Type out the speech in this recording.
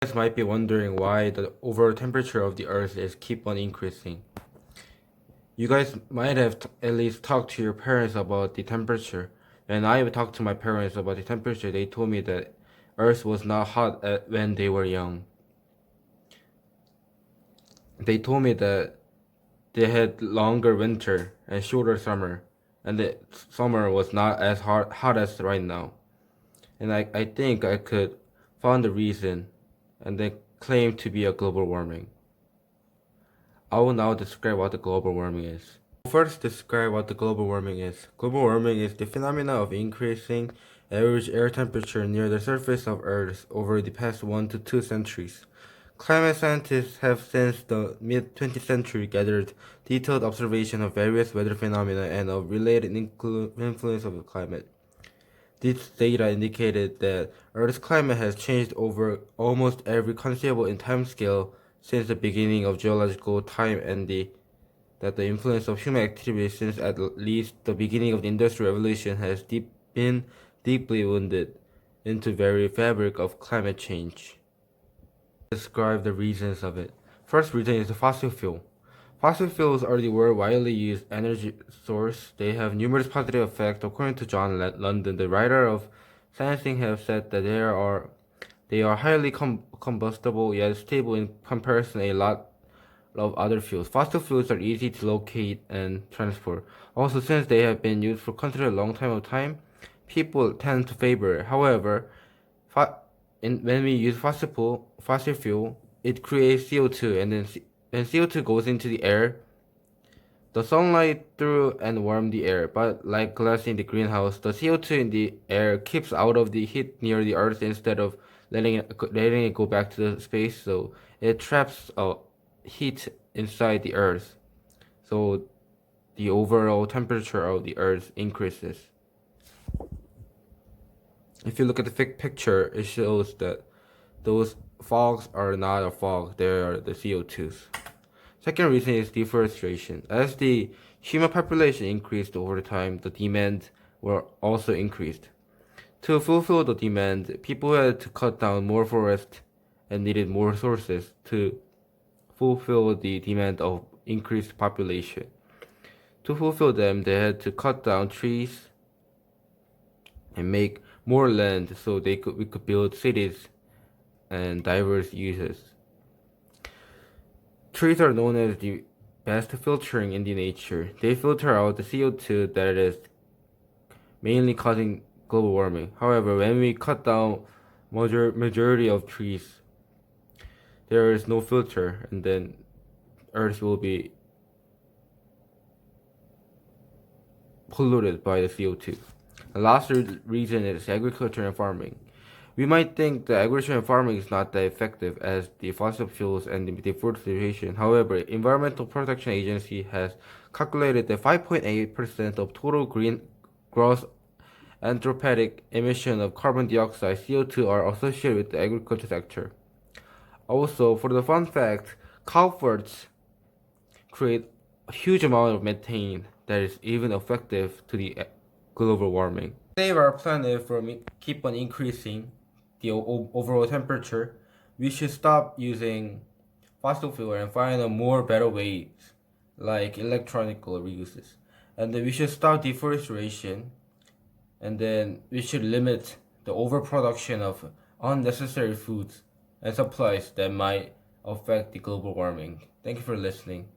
You guys might be wondering why the overall temperature of the Earth is keep on increasing. You guys might have at least talked to your parents about the temperature. And I talked to my parents about the temperature. They told me that Earth was not hot when they were young. They told me that they had longer winter and shorter summer, and the summer was not as hot as right now. And I think I could find the reason and then claim to be a global warming. I will now describe what the global warming is. First, describe what the global warming is. Global warming is the phenomena of increasing average air temperature near the surface of Earth over the past 1 to 2 centuries. Climate scientists have since the mid-20th century gathered detailed observation of various weather phenomena and of related influence of the climate. This data indicated that Earth's climate has changed over almost every conceivable in time scale since the beginning of geological time and that the influence of human activity since at least the beginning of the Industrial Revolution has been deeply wounded into very fabric of climate change. Describe the reasons of it. First reason is the fossil fuel. Fossil fuels are the world widely used energy source. They have numerous positive effects. According to John London, the writer of Science have said that they are highly combustible yet stable in comparison to a lot of other fuels. Fossil fuels are easy to locate and transport. Also, since they have been used for considerably a long time of time, people tend to favor it. However, when we use fossil fuel, it creates CO2, and then when CO2 goes into the air, the sunlight through and warm the air. But like glass in the greenhouse, the CO2 in the air keeps out of the heat near the Earth instead of letting it go back to the space. So it traps heat inside the Earth. So the overall temperature of the Earth increases. If you look at the picture, it shows that those fogs are not a fog, they are the CO2s. Second reason is deforestation. As the human population increased over time, the demand were also increased. To fulfill the demand, people had to cut down more forest and needed more resources to fulfill the demand of increased population. To fulfill them, they had to cut down trees and make more land so we could build cities and diverse uses. Trees are known as the best filtering in the nature. They filter out the CO2 that is mainly causing global warming. However, when we cut down majority of trees, there is no filter, and then Earth will be polluted by the CO2. The last reason is agriculture and farming. We might think that agriculture and farming is not that effective as the fossil fuels and the deforestation. However, Environmental Protection Agency has calculated that 5.8% of total gross anthropic emission of carbon dioxide (CO2) are associated with the agriculture sector. Also, for the fun fact, cow farts create a huge amount of methane that is even effective to the global warming. Save our planet from keep on increasing the overall temperature, we should stop using fossil fuel and find a more better ways like electronic reuses. And then we should stop deforestation, and then we should limit the overproduction of unnecessary foods and supplies that might affect the global warming. Thank you for listening.